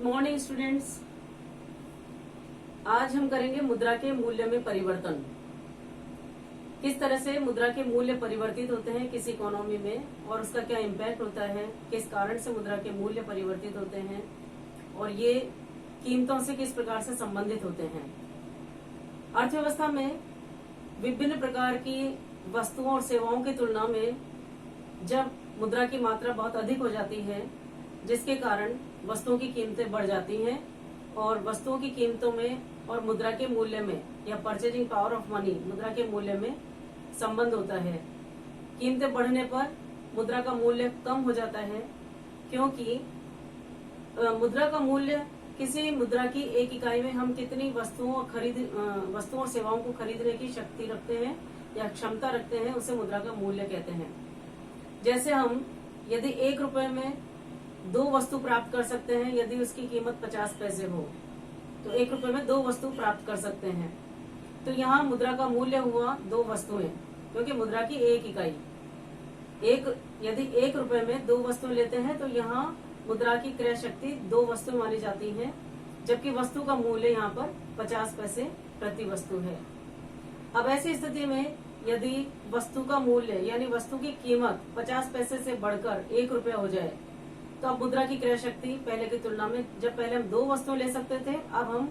Good morning students. आज हम करेंगे मुद्रा के मूल्य में परिवर्तन। किस तरह से मुद्रा के मूल्य परिवर्तित होते हैं किसी इकोनॉमी में और उसका क्या इम्पैक्ट होता है, किस कारण से मुद्रा के मूल्य परिवर्तित होते हैं और ये कीमतों से किस प्रकार से संबंधित होते हैं। अर्थव्यवस्था में विभिन्न प्रकार की वस्तुओं और सेवाओं की तुलना में जब मुद्रा की मात्रा बहुत अधिक हो जाती है, जिसके कारण वस्तुओं की कीमतें बढ़ जाती हैं और वस्तुओं की कीमतों में और मुद्रा के मूल्य में या परचेजिंग पावर ऑफ मनी मुद्रा के मूल्य में संबंध होता है। कीमतें बढ़ने पर मुद्रा का मूल्य कम हो जाता है, क्योंकि मुद्रा का मूल्य किसी मुद्रा की एक इकाई में हम कितनी वस्तुओं और सेवाओं को खरीदने की शक्ति रखते हैं या क्षमता रखते हैं, उसे मुद्रा का मूल्य कहते हैं। जैसे हम यदि 1 रुपए में 2 वस्तु प्राप्त कर सकते हैं, यदि उसकी कीमत 50 पैसे हो तो 1 रुपए में 2 वस्तु प्राप्त कर सकते हैं। तो यहाँ मुद्रा का मूल्य हुआ 2 वस्तुएं, क्योंकि मुद्रा की एक इकाई यदि 1 रुपए में 2 वस्तुएं लेते हैं तो यहाँ मुद्रा की क्रय शक्ति 2 वस्तु मानी जाती है, जबकि वस्तु का मूल्य यहाँ पर 50 पैसे प्रति वस्तु है। अब ऐसी स्थिति में यदि वस्तु का मूल्य यानी वस्तु की कीमत 50 पैसे से बढ़कर 1 रुपया हो जाए तो अब मुद्रा की क्रय शक्ति पहले की तुलना में, जब पहले हम 2 वस्तुएं ले सकते थे, अब हम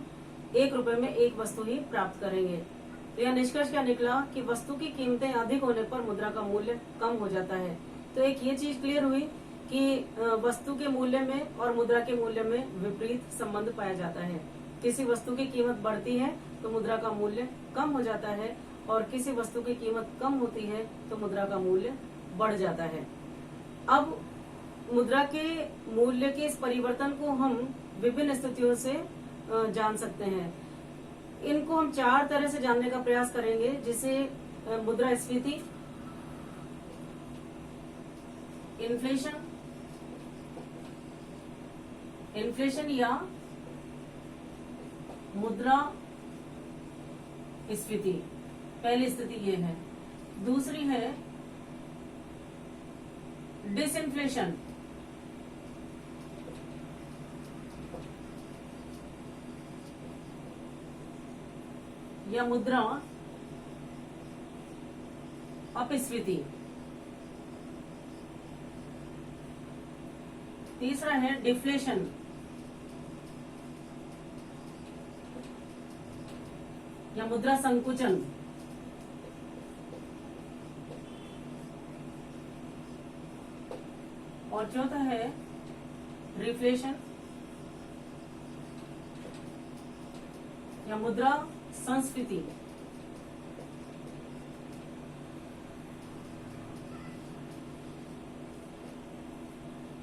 1 रुपए में 1 वस्तु ही प्राप्त करेंगे। तो यह निष्कर्ष क्या निकला कि वस्तु की कीमतें अधिक होने पर मुद्रा का मूल्य कम हो जाता है। तो एक ये चीज क्लियर हुई कि वस्तु के मूल्य में और मुद्रा के मूल्य में विपरीत संबंध पाया जाता है। किसी वस्तु की कीमत बढ़ती है तो मुद्रा का मूल्य कम हो जाता है और किसी वस्तु की कीमत कम होती है तो मुद्रा का मूल्य बढ़ जाता है। अब मुद्रा के मूल्य के इस परिवर्तन को हम विभिन्न स्थितियों से जान सकते हैं। इनको हम 4 तरह से जानने का प्रयास करेंगे, जिसे मुद्रास्फीति, इन्फ्लेशन या मुद्रा स्फीति। पहली स्थिति ये है। दूसरी है डिसइन्फ्लेशन या मुद्रा अपस्फीति। तीसरा है डिफ्लेशन या मुद्रा संकुचन। और चौथा है रिफ्लेशन या मुद्रा संस्फीति।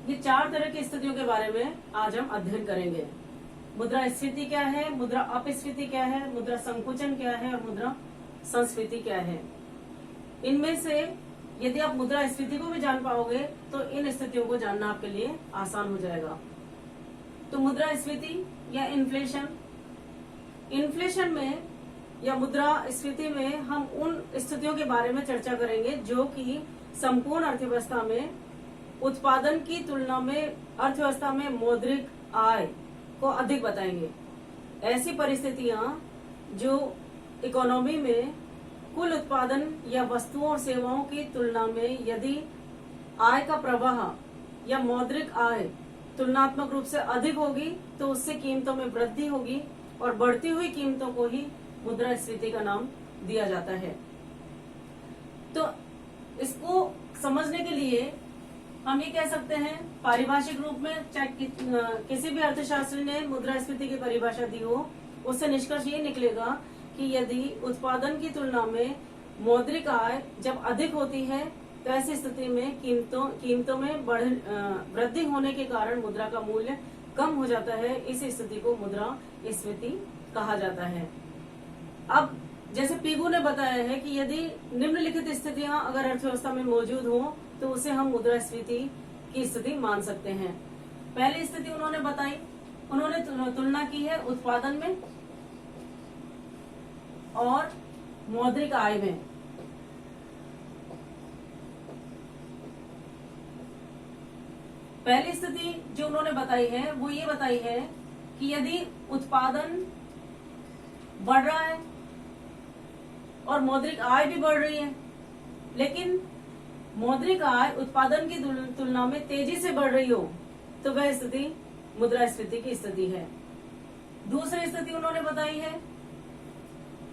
ये 4 तरह की स्थितियों के बारे में आज हम अध्ययन करेंगे। मुद्रा स्फीति क्या है, मुद्रा अपस्फीति क्या है, मुद्रा संकुचन क्या है और मुद्रा संस्फीति क्या है। इनमें से यदि आप मुद्रा स्फीति को भी जान पाओगे तो इन स्थितियों को जानना आपके लिए आसान हो जाएगा। तो मुद्रा स्फीति या इन्फ्लेशन में या मुद्रा स्फीति में हम उन स्थितियों के बारे में चर्चा करेंगे जो कि संपूर्ण अर्थव्यवस्था में उत्पादन की तुलना में अर्थव्यवस्था में मौद्रिक आय को अधिक बताएंगे। ऐसी परिस्थितियां जो इकोनॉमी में कुल उत्पादन या वस्तुओं और सेवाओं की तुलना में यदि आय का प्रवाह या मौद्रिक आय तुलनात्मक रूप से अधिक होगी तो उससे कीमतों में वृद्धि होगी और बढ़ती हुई कीमतों को ही मुद्रास्फीति का नाम दिया जाता है। तो इसको समझने के लिए हम ये कह सकते हैं पारिभाषिक रूप में, चाहे किसी भी अर्थशास्त्री ने मुद्रास्फीति की परिभाषा दी हो, उससे निष्कर्ष ये निकलेगा कि यदि उत्पादन की तुलना में मौद्रिक आय जब अधिक होती है तो ऐसी स्थिति में कीमतों में वृद्धि होने के कारण मुद्रा का मूल्य कम हो जाता है। इस स्थिति को मुद्रास्फीति कहा जाता है। अब जैसे पीगू ने बताया है कि यदि निम्नलिखित स्थितियां अगर अर्थव्यवस्था में मौजूद हो तो उसे हम मुद्रास्फीति की स्थिति मान सकते हैं। पहली स्थिति उन्होंने बताई, उन्होंने तुलना की है उत्पादन में और मौद्रिक आय में। पहली स्थिति जो उन्होंने बताई है वो ये बताई है कि यदि उत्पादन बढ़ रहा है और मौद्रिक आय भी बढ़ रही है, लेकिन मौद्रिक आय उत्पादन की तुलना में तेजी से बढ़ रही हो, तो वह स्थिति मुद्रास्फीति की स्थिति है। दूसरी स्थिति उन्होंने बताई है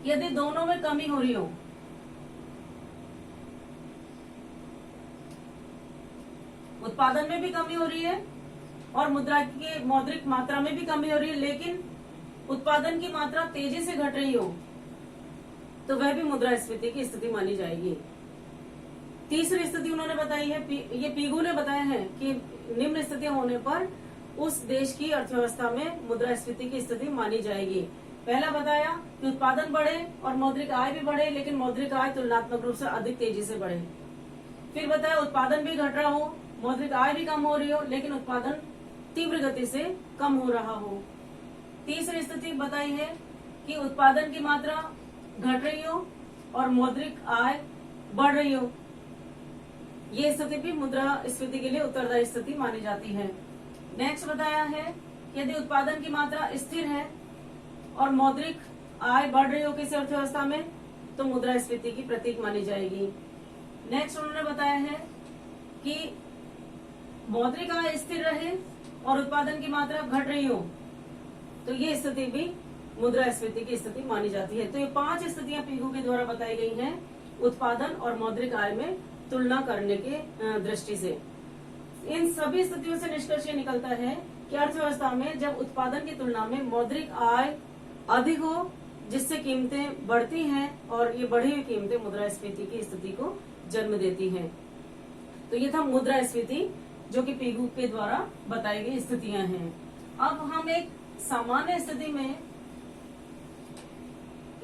यदि दोनों में कमी हो रही हो, उत्पादन में भी कमी हो रही है और मुद्रा की मौद्रिक मात्रा में भी कमी हो रही है, लेकिन उत्पादन की मात्रा तेजी से घट रही हो, तो वह भी मुद्रास्फीति की स्थिति मानी जाएगी। तीसरी स्थिति उन्होंने बताई है, ये पीगू ने बताया है कि निम्न स्थितियां होने पर उस देश की अर्थव्यवस्था में मुद्रास्फीति की स्थिति मानी जाएगी। पहला बताया कि उत्पादन बढ़े और मौद्रिक आय भी बढ़े, लेकिन मौद्रिक आय तुलनात्मक रूप से अधिक तेजी से बढ़े। फिर बताया उत्पादन भी घट रहा हो, मौद्रिक आय भी कम हो रही हो, लेकिन उत्पादन तीव्र गति से कम हो रहा हो। तीसरी स्थिति बताई है कि उत्पादन की मात्रा घट रही हो और मौद्रिक आय बढ़ रही हो। ये स्थिति भी मुद्रास्फीति के लिए उत्तरदायी स्थिति मानी जाती है। नेक्स्ट बताया है यदि उत्पादन की मात्रा स्थिर है और मौद्रिक आय बढ़ रही हो किसी अर्थव्यवस्था में, तो मुद्रास्फीति की प्रतीक मानी जाएगी। नेक्स्ट उन्होंने बताया है कि मौद्रिक आय स्थिर रहे और उत्पादन की मात्रा घट रही हो, तो ये स्थिति भी मुद्रास्फीति की स्थिति मानी जाती है। तो ये 5 स्थितियां पीगू के द्वारा बताई गई हैं उत्पादन और मौद्रिक आय में तुलना करने के दृष्टि से। इन सभी स्थितियों से निष्कर्ष निकलता है कि अर्थव्यवस्था में जब उत्पादन की तुलना में मौद्रिक आय अधिक हो, जिससे कीमतें बढ़ती हैं और ये बढ़ी हुई कीमतें मुद्रास्फीति की स्थिति को जन्म देती हैं। तो ये था मुद्रास्फीति, जो कि पीगू के द्वारा बताई गई स्थितियां हैं। अब हम एक सामान्य स्थिति में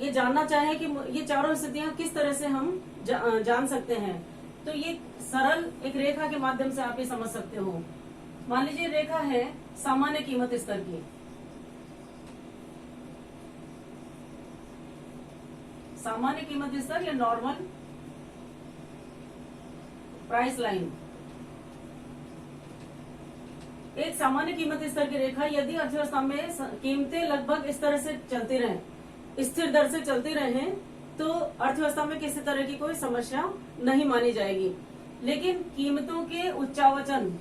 ये जानना चाहें कि ये चारों स्थितियां किस तरह से हम जान सकते हैं। तो ये सरल एक रेखा के माध्यम से आप ये समझ सकते हो। मान लीजिए रेखा है सामान्य कीमत स्तर की। सामान्य कीमत स्तर या नॉर्मल प्राइस लाइन, एक सामान्य कीमत स्तर की रेखा यदि अर्थव्यवस्था में कीमतें लगभग इस तरह से चलती रहें, स्थिर दर से चलती रहें, तो अर्थव्यवस्था में किसी तरह की कोई समस्या नहीं मानी जाएगी। लेकिन कीमतों के उच्चावचन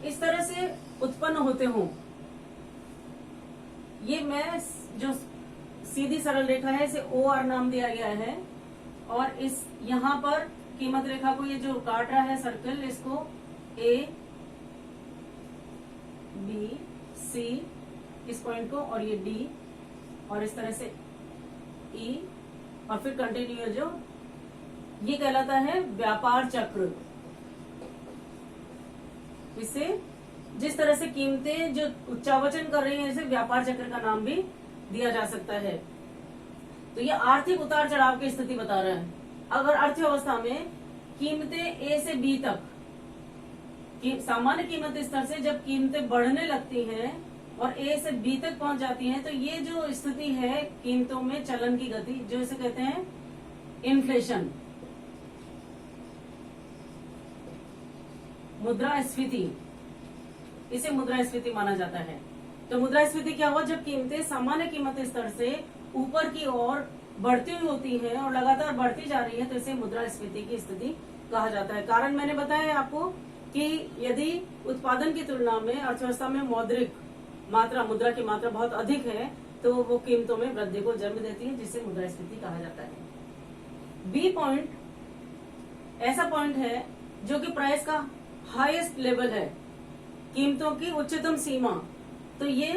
इस तरह से उत्पन्न होते हों, ये मैं जो सीधी सरल रेखा है इसे OR नाम दिया गया है, और इस यहाँ पर कीमत रेखा को ये जो काट रहा है सर्कल, इसको A B C इस पॉइंट को, और ये D, और इस तरह से E, और फिर कंटिन्यूअर जो ये कहलाता है व्यापार चक्र। इसे जिस तरह से कीमतें जो उच्चावचन कर रही हैं, इसे व्यापार चक्र का नाम भी दिया जा सकता है। तो ये आर्थिक उतार चढ़ाव की स्थिति बता रहा है। अगर अर्थव्यवस्था में कीमतें A से B तक, सामान्य कीमत स्तर से जब कीमतें बढ़ने लगती हैं और A से B तक पहुंच जाती हैं, तो ये जो स्थिति है कीमतों में चलन की गति, जो इसे कहते हैं इन्फ्लेशन, मुद्रास्फीति, इसे मुद्रास्फीति माना जाता है। तो मुद्रास्फीति क्या हुआ, जब कीमतें सामान्य कीमत स्तर से ऊपर की ओर बढ़ती हुई होती है और लगातार बढ़ती जा रही है, तो इसे मुद्रास्फीति की स्थिति कहा जाता है। कारण मैंने बताया आपको कि यदि उत्पादन की तुलना में अर्थव्यवस्था में मौद्रिक मात्रा, मुद्रा की मात्रा बहुत अधिक है, तो वो कीमतों में वृद्धि को जन्म देती है, जिसे मुद्रास्फीति कहा जाता है। बी पॉइंट ऐसा पॉइंट है जो कि प्राइस का हाईएस्ट लेवल है, कीमतों की उच्चतम सीमा। तो ये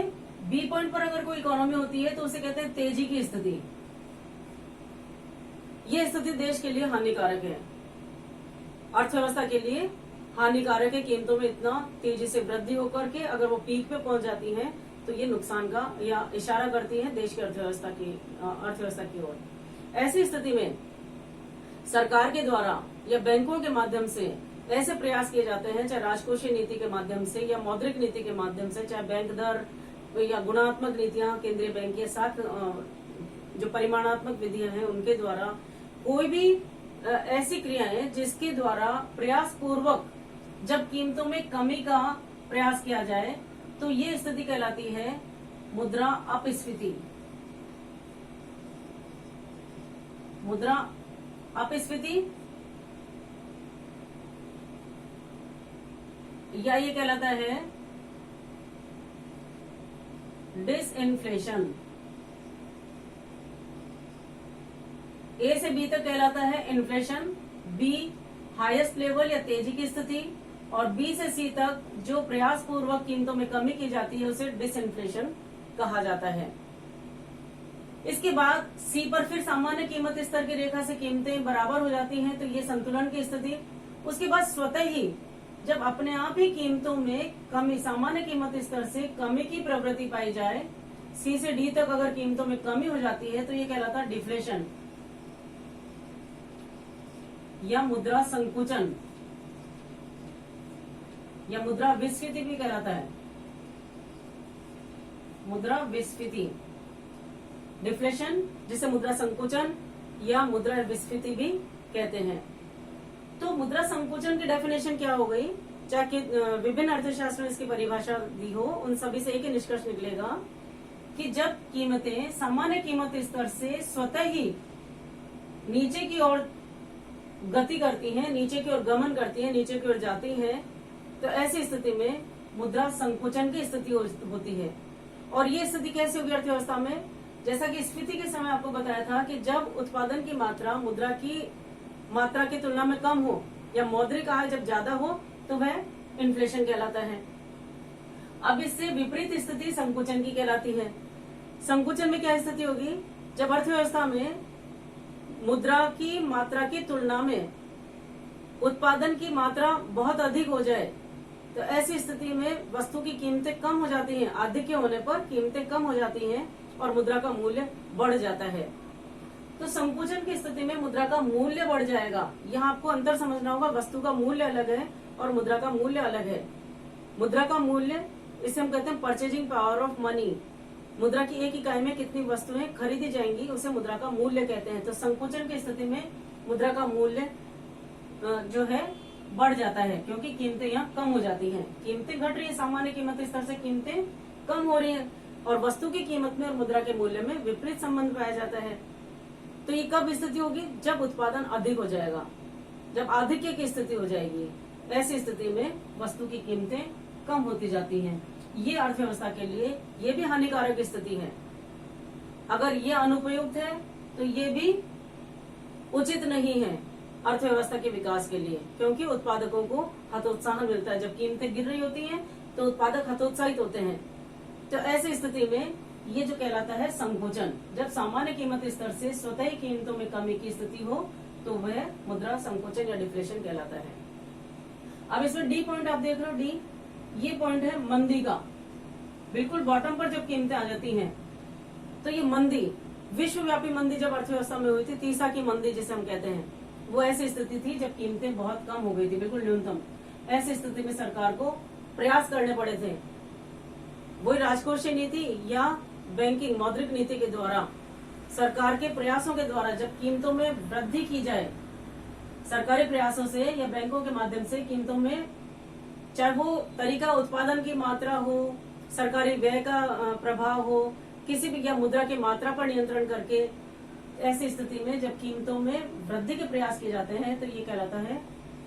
बी पॉइंट पर अगर कोई इकोनॉमी होती है तो उसे कहते हैं तेजी की स्थिति। ये स्थिति देश के लिए हानिकारक है, अर्थव्यवस्था के लिए हानिकारक है। कीमतों में इतना तेजी से वृद्धि होकर के अगर वो पीक पे पहुंच जाती है, तो ये नुकसान का या इशारा करती है देश की अर्थव्यवस्था की ओर। ऐसी स्थिति में सरकार के द्वारा या बैंकों के माध्यम से ऐसे प्रयास किए जाते हैं, चाहे राजकोषीय नीति के माध्यम से या मौद्रिक नीति के माध्यम से, चाहे बैंक दर या गुणात्मक नीतियां केंद्रीय बैंक के साथ जो परिमाणात्मक विधियां हैं उनके द्वारा, कोई भी ऐसी क्रियाएं जिसके द्वारा प्रयास पूर्वक जब कीमतों में कमी का प्रयास किया जाए तो ये स्थिति कहलाती है मुद्रा अपस्फीति। मुद्रा अपस्फीति या ये कहलाता है डिसइन्फ्लेशन। ए से बी तक कहलाता है इन्फ्लेशन, बी हाईएस्ट लेवल या तेजी की स्थिति, और बी से सी तक जो प्रयास पूर्वक कीमतों में कमी की जाती है उसे डिसइन्फ्लेशन कहा जाता है। इसके बाद सी पर फिर सामान्य कीमत स्तर की रेखा से कीमतें बराबर हो जाती हैं, तो ये संतुलन की स्थिति। उसके बाद स्वतः ही जब अपने आप ही कीमतों में कमी, सामान्य कीमत स्तर से कमी की प्रवृत्ति पाई जाए, सी से डी तक अगर कीमतों में कमी हो जाती है तो ये कहलाता है डिफ्लेशन या मुद्रा संकुचन या मुद्रा विस्फीति भी कहलाता है। मुद्रा विस्फीति, डिफ्लेशन जिसे मुद्रा संकुचन या मुद्रा विस्फीति भी कहते हैं। तो मुद्रा संकुचन की डेफिनेशन क्या हो गई, चाहे विभिन्न अर्थशास्त्र में इसकी परिभाषा दी हो, उन सभी से एक ही निष्कर्ष निकलेगा कि जब कीमतें सामान्य कीमत स्तर से स्वतः ही नीचे की ओर गति करती हैं, नीचे की ओर गमन करती हैं, नीचे की ओर जाती हैं, तो ऐसी स्थिति में मुद्रा संकुचन की स्थिति होती है। और ये स्थिति कैसे होगी अर्थव्यवस्था में, जैसा कि स्फीति के समय आपको बताया था कि जब उत्पादन की मात्रा मुद्रा की मात्रा की तुलना में कम हो या मौद्रिक आय जब ज्यादा हो तो वह इन्फ्लेशन कहलाता है। अब इससे विपरीत स्थिति संकुचन की कहलाती है। संकुचन में क्या स्थिति होगी, जब अर्थव्यवस्था में मुद्रा की मात्रा की तुलना में उत्पादन की मात्रा बहुत अधिक हो जाए, तो ऐसी स्थिति में वस्तु की कीमतें कम हो जाती हैं, अधिक होने पर कीमतें कम हो जाती हैं और मुद्रा का मूल्य बढ़ जाता है। तो संकुचन की स्थिति में मुद्रा का मूल्य बढ़ जाएगा। यहाँ आपको अंतर समझना होगा, वस्तु का मूल्य अलग है और मुद्रा का मूल्य अलग है। मुद्रा का मूल्य, इसे हम कहते हैं परचेजिंग पावर ऑफ मनी। मुद्रा की एक इकाई में कितनी वस्तुएं खरीदी जाएंगी उसे मुद्रा का मूल्य कहते हैं। तो संकुचन की स्थिति में मुद्रा का मूल्य जो है बढ़ जाता है, क्योंकि कीमतें यहाँ कम हो जाती हैं। कीमतें घट रही है, सामान्य कीमत स्तर से कीमतें कम हो रही हैं और वस्तु की कीमत में और मुद्रा के मूल्य में विपरीत संबंध पाया जाता है। तो ये कब स्थिति होगी, जब उत्पादन अधिक हो जाएगा, जब आधिक्य की स्थिति हो जाएगी। ऐसी स्थिति में वस्तु की कीमतें कम होती जाती हैं। ये अर्थव्यवस्था के लिए ये भी हानिकारक स्थिति है। अगर ये अनुपयुक्त है तो ये भी उचित नहीं है अर्थव्यवस्था के विकास के लिए, क्योंकि उत्पादकों को हतोत्साहन मिलता है। जब कीमतें गिर रही होती हैं तो उत्पादक हतोत्साहित होते हैं। तो ऐसी स्थिति में ये जो कहलाता है संकुचन, जब सामान्य कीमत स्तर से स्वतः ही कीमतों में कमी की स्थिति हो तो वह मुद्रा संकुचन या डिफ्लेशन कहलाता है। अब इसमें डी पॉइंट आप देख रहे हो, डी ये पॉइंट है मंदी का। बिल्कुल बॉटम पर जब कीमतें आ जाती हैं तो ये मंदी, विश्वव्यापी मंदी जब अर्थव्यवस्था में हुई थी, तीसरा की मंदी जिसे हम कहते हैं, वो ऐसी स्थिति थी जब कीमतें बहुत कम हो गई थी, बिल्कुल न्यूनतम। ऐसी स्थिति में सरकार को प्रयास करने पड़े थे, वही राजकोषीय नीति या बैंकिंग मौद्रिक नीति के द्वारा, सरकार के प्रयासों के द्वारा जब कीमतों में वृद्धि की जाए, सरकारी प्रयासों से या बैंकों के माध्यम से कीमतों में, चाहे वो तरीका उत्पादन की मात्रा हो, सरकारी व्यय का प्रभाव हो, किसी भी, या मुद्रा की मात्रा पर नियंत्रण करके, ऐसी स्थिति में जब कीमतों में वृद्धि के प्रयास किए जाते हैं तो ये कहलाता है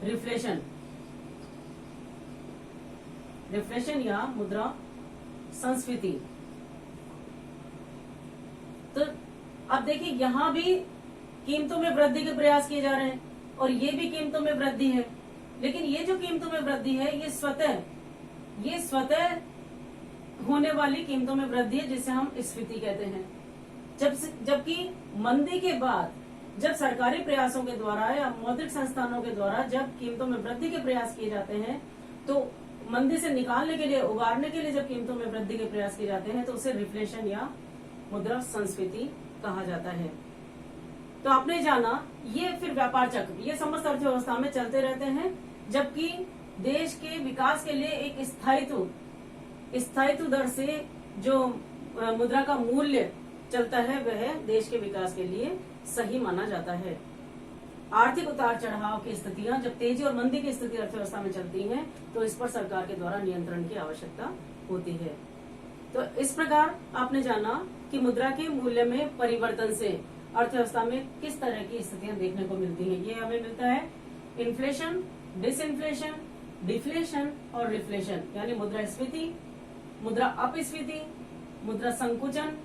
रिफ्लेशन। रिफ्लेशन या मुद्रा संस्फीति। तो अब देखिए यहाँ भी कीमतों में वृद्धि के प्रयास किए जा रहे हैं और ये भी कीमतों में वृद्धि है, लेकिन ये जो कीमतों में वृद्धि है ये स्वतः होने वाली कीमतों में वृद्धि है, जिसे हम स्फीति कहते हैं। जबकि मंदी के बाद जब सरकारी प्रयासों के द्वारा या मौद्रिक संस्थानों के द्वारा जब कीमतों में वृद्धि के प्रयास किए जाते हैं, तो मंदी से निकालने के लिए, उबारने के लिए जब कीमतों में वृद्धि के प्रयास किए जाते हैं तो उसे रिफ्लेशन या मुद्रा संस्फीति कहा जाता है। तो आपने जाना ये फिर व्यापार चक्र, ये समस्त अर्थव्यवस्था में चलते रहते हैं, जबकि देश के विकास के लिए एक स्थायित्व दर से जो मुद्रा का मूल्य चलता है वह देश के विकास के लिए सही माना जाता है। आर्थिक उतार चढ़ाव की स्थितियां, जब तेजी और मंदी की स्थिति अर्थव्यवस्था में चलती है तो इस पर सरकार के द्वारा नियंत्रण की आवश्यकता होती है। तो इस प्रकार आपने जाना कि मुद्रा के मूल्य में परिवर्तन से अर्थव्यवस्था में किस तरह की स्थितियां देखने को मिलती हैं। ये हमें मिलता है इन्फ्लेशन, डिसइन्फ्लेशन, डिफ्लेशन और रिफ्लेशन, यानी मुद्रास्फीति, मुद्रा अपस्फीति, मुद्रा संकुचन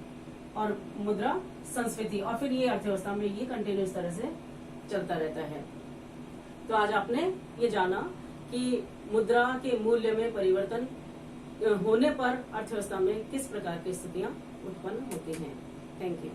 और मुद्रा संस्फीति, और फिर ये अर्थव्यवस्था में ये कंटिन्यूस तरह से चलता रहता है। तो आज आपने ये जाना कि मुद्रा के मूल्य में परिवर्तन होने पर अर्थव्यवस्था में किस प्रकार की स्थितियां उत्पन्न होती हैं। Thank you.